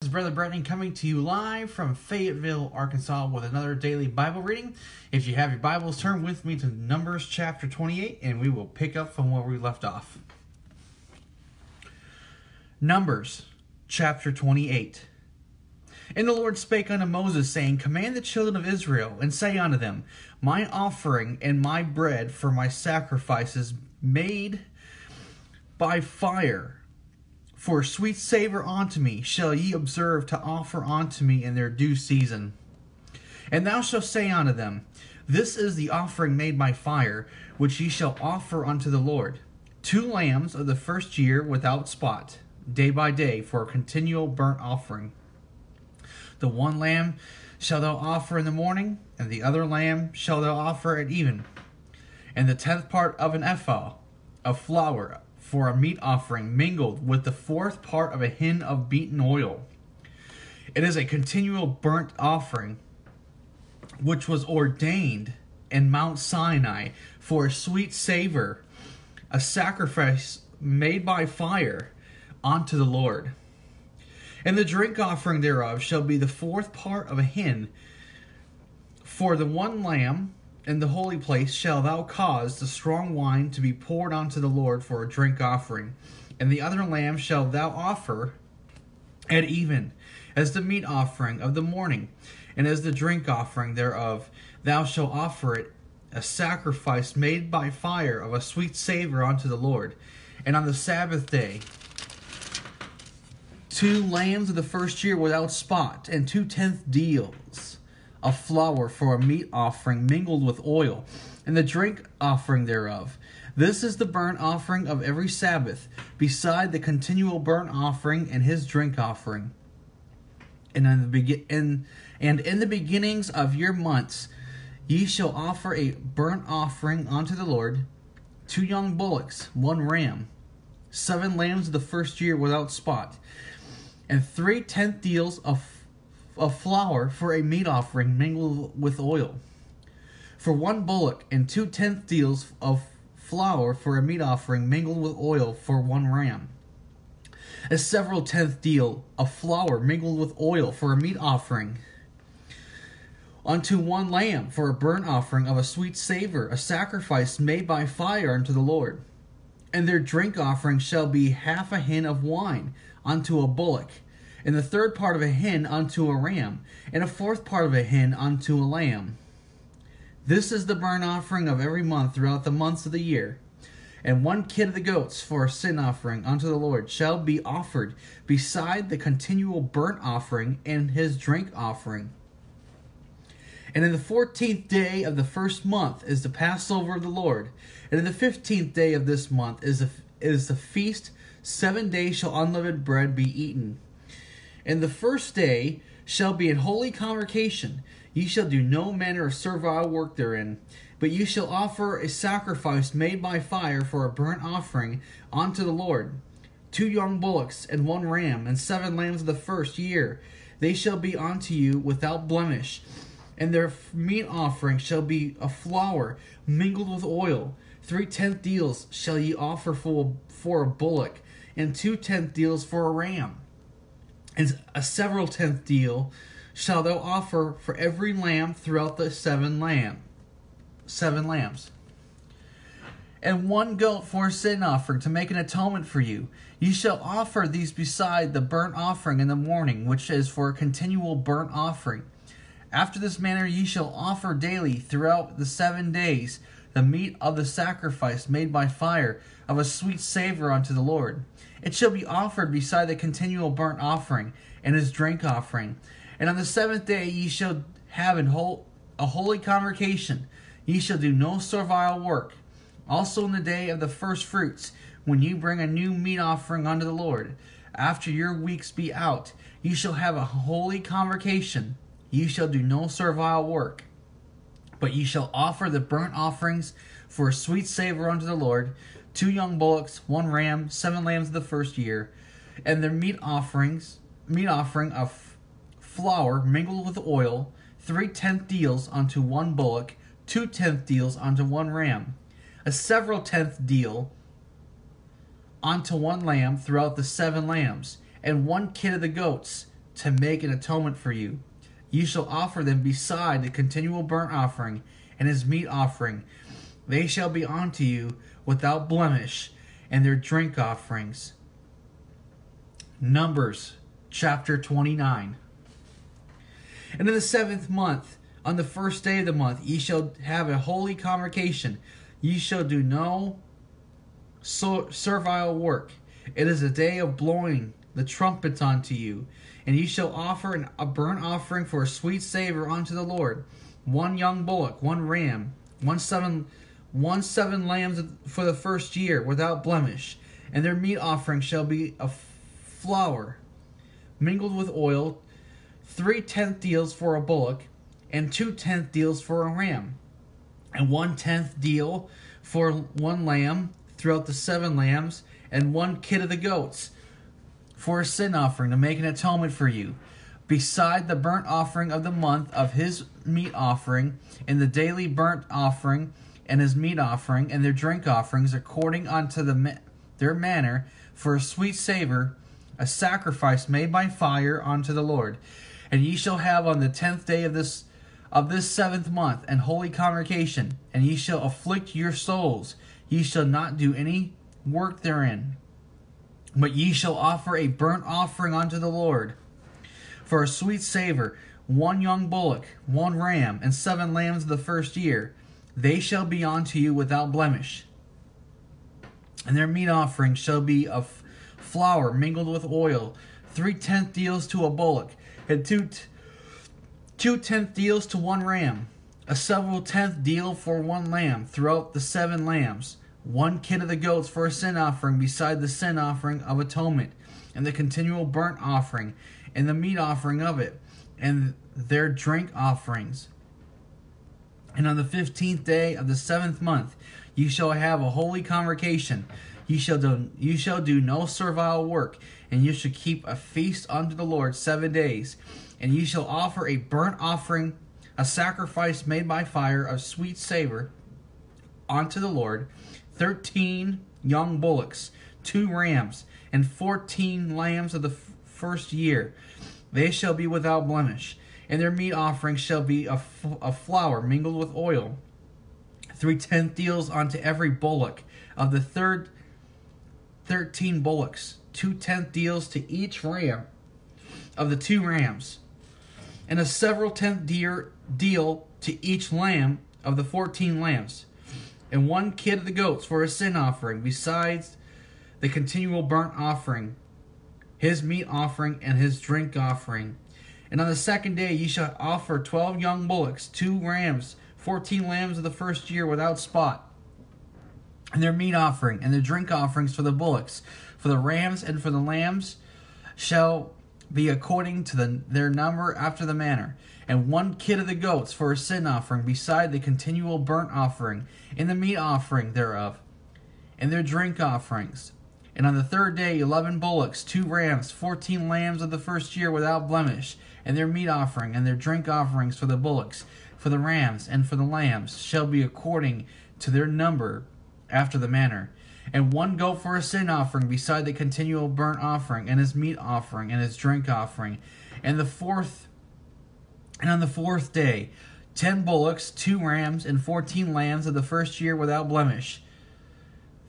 This is Brother Brennan coming to you live from Fayetteville, Arkansas with another daily Bible reading. If you have your Bibles, turn with me to Numbers chapter 28 and we will pick up from where we left off. Numbers chapter 28. And the Lord spake unto Moses, saying, Command the children of Israel, and say unto them, My offering and my bread for my sacrifices made by fire, for a sweet savour unto me, shall ye observe to offer unto me in their due season. And thou shalt say unto them, This is the offering made by fire, which ye shall offer unto the Lord. 2 lambs of the first year without spot, day by day, for a continual burnt offering. The one lamb shalt thou offer in the morning, and the other lamb shalt thou offer at even. And the 10th part of an ephah of flour, for a meat offering, mingled with the 4th part of a hin of beaten oil. It is a continual burnt offering, which was ordained in Mount Sinai for a sweet savor, a sacrifice made by fire unto the Lord. And the drink offering thereof shall be the 4th part of a hin. For the one lamb in the holy place shall thou cause the strong wine to be poured unto the Lord for a drink offering. And the other lamb shall thou offer at even, as the meat offering of the morning, and as the drink offering thereof. Thou shalt offer it a sacrifice made by fire of a sweet savour unto the Lord. And on the Sabbath day, 2 lambs of the first year without spot, and 2/10 deals of flour for a meat offering mingled with oil, and the drink offering thereof. This is the burnt offering of every Sabbath, beside the continual burnt offering and his drink offering. And in the beginnings of your months ye shall offer a burnt offering unto the Lord, 2 young bullocks, 1 ram, 7 lambs of the first year without spot, and 3/10 deals of flour for a meat offering mingled with oil. For 1 bullock, and 2/10 deals of flour for a meat offering mingled with oil for 1 ram. A several 10th deal of flour mingled with oil for a meat offering unto 1 lamb for a burnt offering of a sweet savour, a sacrifice made by fire unto the Lord. And their drink offering shall be 1/2 a hin of wine unto a bullock, and the 3rd part of a hin unto a ram, and a 4th part of a hin unto a lamb. This is the burnt offering of every month throughout the months of the year. And 1 kid of the goats for a sin offering unto the Lord shall be offered beside the continual burnt offering and his drink offering. And in the 14th day of the first month is the Passover of the Lord. And in the 15th day of this month is the feast. 7 days shall unleavened bread be eaten. And the first day shall be an holy convocation. Ye shall do no manner of servile work therein, but ye shall offer a sacrifice made by fire for a burnt offering unto the Lord. 2 young bullocks, and 1 ram, and 7 lambs of the first year. They shall be unto you without blemish. And their meat offering shall be a flour mingled with oil. 3/10 deals shall ye offer for a bullock, and 2/10 deals for a ram. And a several 10th deal shall thou offer for every lamb throughout the 7 lambs. And 1 goat for a sin offering to make an atonement for you. Ye shall offer these beside the burnt offering in the morning, which is for a continual burnt offering. After this manner ye shall offer daily throughout the 7 days the meat of the sacrifice made by fire of a sweet savour unto the Lord. It shall be offered beside the continual burnt offering and his drink offering. And on the 7th day ye shall have a holy convocation. Ye shall do no servile work. Also in the day of the first fruits, when ye bring a new meat offering unto the Lord, after your weeks be out, ye shall have a holy convocation. Ye shall do no servile work. But ye shall offer the burnt offerings for a sweet savour unto the Lord, 2 young bullocks, 1 ram, 7 lambs of the first year, and their meat offering of flour mingled with oil, 3/10 deals unto 1 bullock, 2/10 deals unto 1 ram, a several 10th deal unto 1 lamb throughout the 7 lambs, and 1 kid of the goats, to make an atonement for you. You shall offer them beside the continual burnt offering and his meat offering. They shall be unto you without blemish, and their drink offerings. Numbers chapter 29. And in the 7th month, on the 1st day of the month, ye shall have a holy convocation. Ye shall do no servile work. It is a day of blowing the trumpets unto you. And ye shall offer a burnt offering for a sweet savor unto the Lord. 1 young bullock, 1 ram, 7 lambs for the 1st year without blemish. And their meat offering shall be a flour mingled with oil, 3/10 deals for a bullock, and 2/10 deals for a ram, and 1/10 deal for 1 lamb throughout the 7 lambs, and 1 kid of the goats for a sin offering to make an atonement for you, beside the burnt offering of the month of his meat offering, and the daily burnt offering, and his meat offering, and their drink offerings, according unto their manner, for a sweet savor, a sacrifice made by fire unto the Lord. And ye shall have on the 10th day of this 7th month an holy convocation, and ye shall afflict your souls. Ye shall not do any work therein, but ye shall offer a burnt offering unto the Lord for a sweet savor, 1 young bullock, 1 ram, and 7 lambs of the 1st year. They shall be unto you without blemish. And their meat offering shall be of flour mingled with oil, 3/10 deals to a bullock, and 2/10 deals to 1 ram, a 7/10 deal for 1 lamb throughout the 7 lambs, 1 kid of the goats for a sin offering beside the sin offering of atonement, and the continual burnt offering, and the meat offering of it, and their drink offerings. And on the 15th day of the 7th month ye shall have a holy convocation. Ye shall do no servile work, and ye shall keep a feast unto the Lord 7 days. And ye shall offer a burnt offering, a sacrifice made by fire of sweet savor unto the Lord, 13 young bullocks, 2 rams, and 14 lambs of the 1st year. They shall be without blemish. And their meat offering shall be a flour mingled with oil, 3/10 deals unto every bullock. Of the 13 bullocks, 2/10 deals to each ram of the 2 rams, and a several 10th deal to each lamb of the 14 lambs, and 1 kid of the goats for a sin offering, besides the continual burnt offering, his meat offering, and his drink offering. And on the 2nd day ye shall offer 12 young bullocks, 2 rams, 14 lambs of the 1st year without spot, and their meat offering, and their drink offerings for the bullocks, for the rams, and for the lambs shall be according to their number after the manner, and 1 kid of the goats for a sin offering, beside the continual burnt offering, and the meat offering thereof, and their drink offerings. And on the 3rd day 11 bullocks, 2 rams, 14 lambs of the 1st year without blemish, and their meat offering, and their drink offerings for the bullocks, for the rams, and for the lambs shall be according to their number after the manner. And 1 goat for a sin offering, beside the continual burnt offering, and his meat offering, and his drink offering. And on the 4th day 10 bullocks, 2 rams, and 14 lambs of the 1st year without blemish.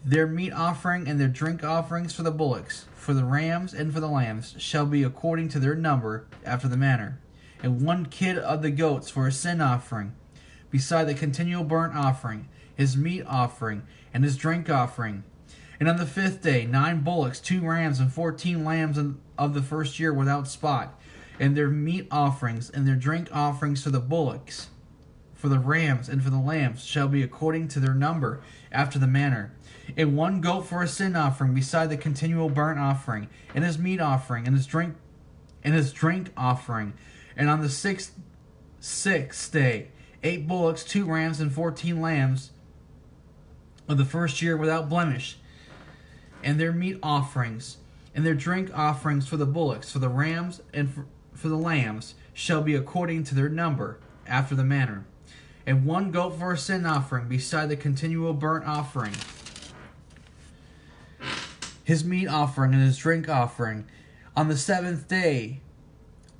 Their meat offering and their drink offerings for the bullocks, for the rams, and for the lambs shall be according to their number after the manner. And 1 kid of the goats for a sin offering, beside the continual burnt offering, his meat offering, and his drink offering. And on the 5th day 9 bullocks, 2 rams, and 14 lambs of the 1st year without spot, and their meat offerings and their drink offerings for the bullocks, for the rams, and for the lambs shall be according to their number after the manner. And 1 goat for a sin offering, beside the continual burnt offering, and his meat offering, and his drink offering. And on the 6th day 8 bullocks, 2 rams, and 14 lambs of the 1st year without blemish, and their meat offerings, and their drink offerings for the bullocks, for the rams, and for the lambs shall be according to their number after the manner. And 1 goat for a sin offering, beside the continual burnt offering, his meat offering, and his drink offering. On the 7th day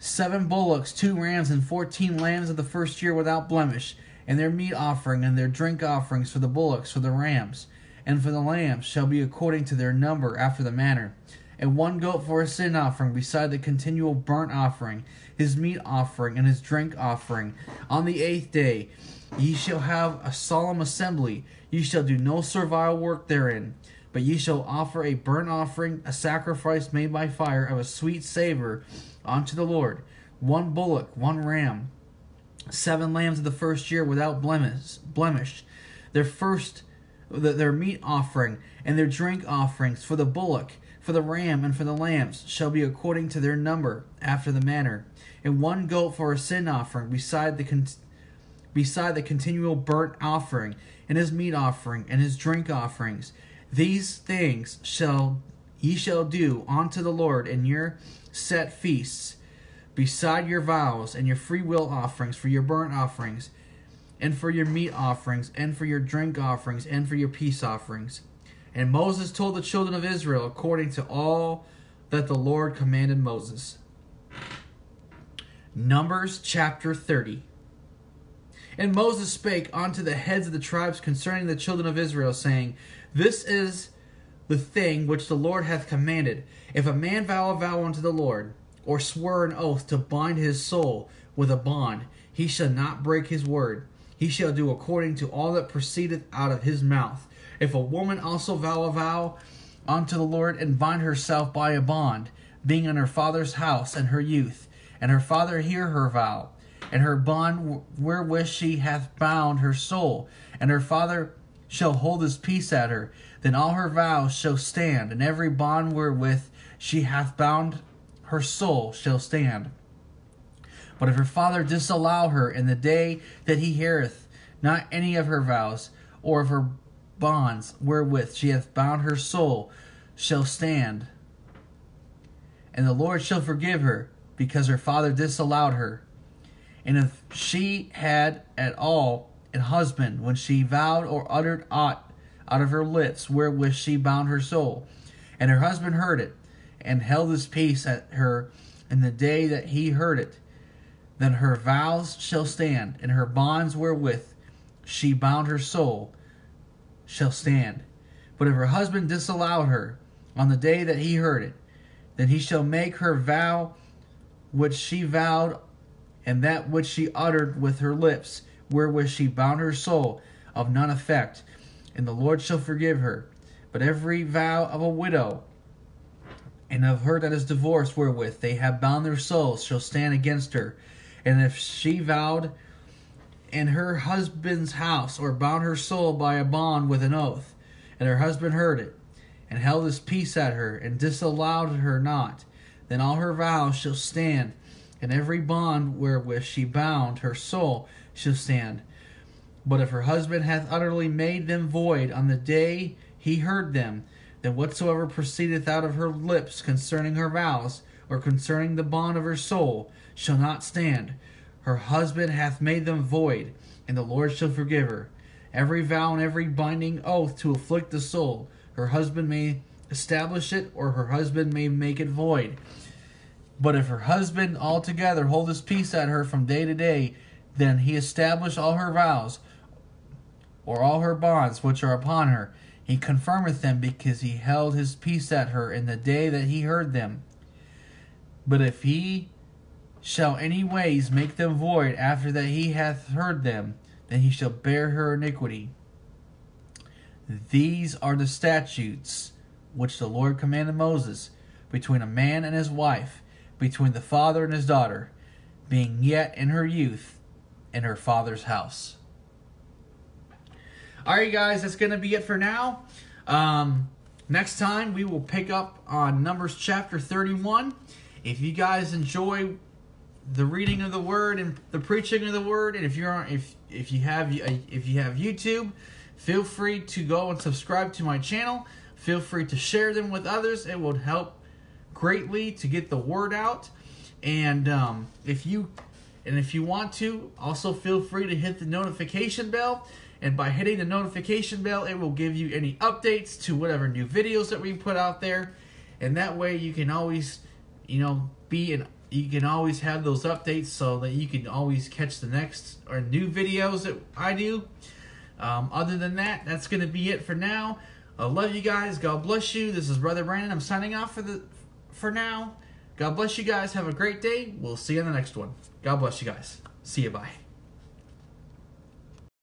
7 bullocks, 2 rams, and 14 lambs of the first year without blemish, and their meat offering and their drink offerings for the bullocks, for the rams, and for the lambs shall be according to their number after the manner. And 1 goat for a sin offering, beside the continual burnt offering, his meat offering, and his drink offering. On the 8th day ye shall have a solemn assembly. Ye shall do no servile work therein, but ye shall offer a burnt offering, a sacrifice made by fire, of a sweet savor unto the Lord. 1 bullock, 1 ram, 7 lambs of the first year without blemish. Their meat offering and their drink offerings for the bullock, for the ram, and for the lambs shall be according to their number after the manner. And 1 goat for a sin offering, beside the continual burnt offering, and his meat offering, and his drink offerings. These things ye shall do unto the Lord in your set feasts, beside your vows, and your freewill offerings for your burnt offerings, and for your meat offerings, and for your drink offerings, and for your peace offerings. And Moses told the children of Israel according to all that the Lord commanded Moses. Numbers chapter 30. And Moses spake unto the heads of the tribes concerning the children of Israel, saying, This is the thing which the Lord hath commanded. If a man vow a vow unto the Lord, or swear an oath to bind his soul with a bond, he shall not break his word. He shall do according to all that proceedeth out of his mouth. If a woman also vow a vow unto the Lord, and bind herself by a bond, being in her father's house in her youth, and her father hear her vow, and her bond wherewith she hath bound her soul, and her father shall hold his peace at her, then all her vows shall stand, and every bond wherewith she hath bound her soul shall stand. But if her father disallow her in the day that he heareth not any of her vows, or of her bonds wherewith she hath bound her soul shall stand, and the Lord shall forgive her, because her father disallowed her. And if she had at all an husband, when she vowed or uttered aught out of her lips wherewith she bound her soul, and her husband heard it, and held his peace at her in the day that he heard it, then her vows shall stand, and her bonds wherewith she bound her soul shall stand. But if her husband disallow her on the day that he heard it, then he shall make her vow which she vowed, and that which she uttered with her lips, wherewith she bound her soul, of none effect, and the Lord shall forgive her. But every vow of a widow, and of her that is divorced, wherewith they have bound their souls, shall stand against her. And if she vowed in her husband's house, or bound her soul by a bond with an oath, and her husband heard it, and held his peace at her, and disallowed her not, then all her vows shall stand, and every bond wherewith she bound her soul shall stand. But if her husband hath utterly made them void on the day he heard them, then whatsoever proceedeth out of her lips concerning her vows, or concerning the bond of her soul, shall not stand. Her husband hath made them void, and the Lord shall forgive her. Every vow and every binding oath to afflict the soul, her husband may establish it, or her husband may make it void. But if her husband altogether hold his peace at her from day to day, then he establish all her vows, or all her bonds which are upon her. He confirmeth them, because he held his peace at her in the day that he heard them. But if he shall any ways make them void after that he hath heard them, then he shall bear her iniquity. These are the statutes which the Lord commanded Moses, between a man and his wife, between the father and his daughter, being yet in her youth, in her father's house. Alright guys, that's going to be it for now. Next time we will pick up on Numbers chapter 31. If you guys enjoy the reading of the Word and the preaching of the Word, and if you have YouTube, feel free to go and subscribe to my channel. Feel free to share them with others. It will help greatly to get the word out. And if you want to, also feel free to hit the notification bell. And by hitting the notification bell, it will give you any updates to whatever new videos that we put out there. And that way you can always, be you can always have those updates so that you can always catch the next or new videos that I do. Other than that, that's going to be it for now. I love you guys. God bless you. This is Brother Brandon. I'm signing off for now. God bless you guys. Have a great day. We'll see you on the next one. God bless you guys. See you. Bye.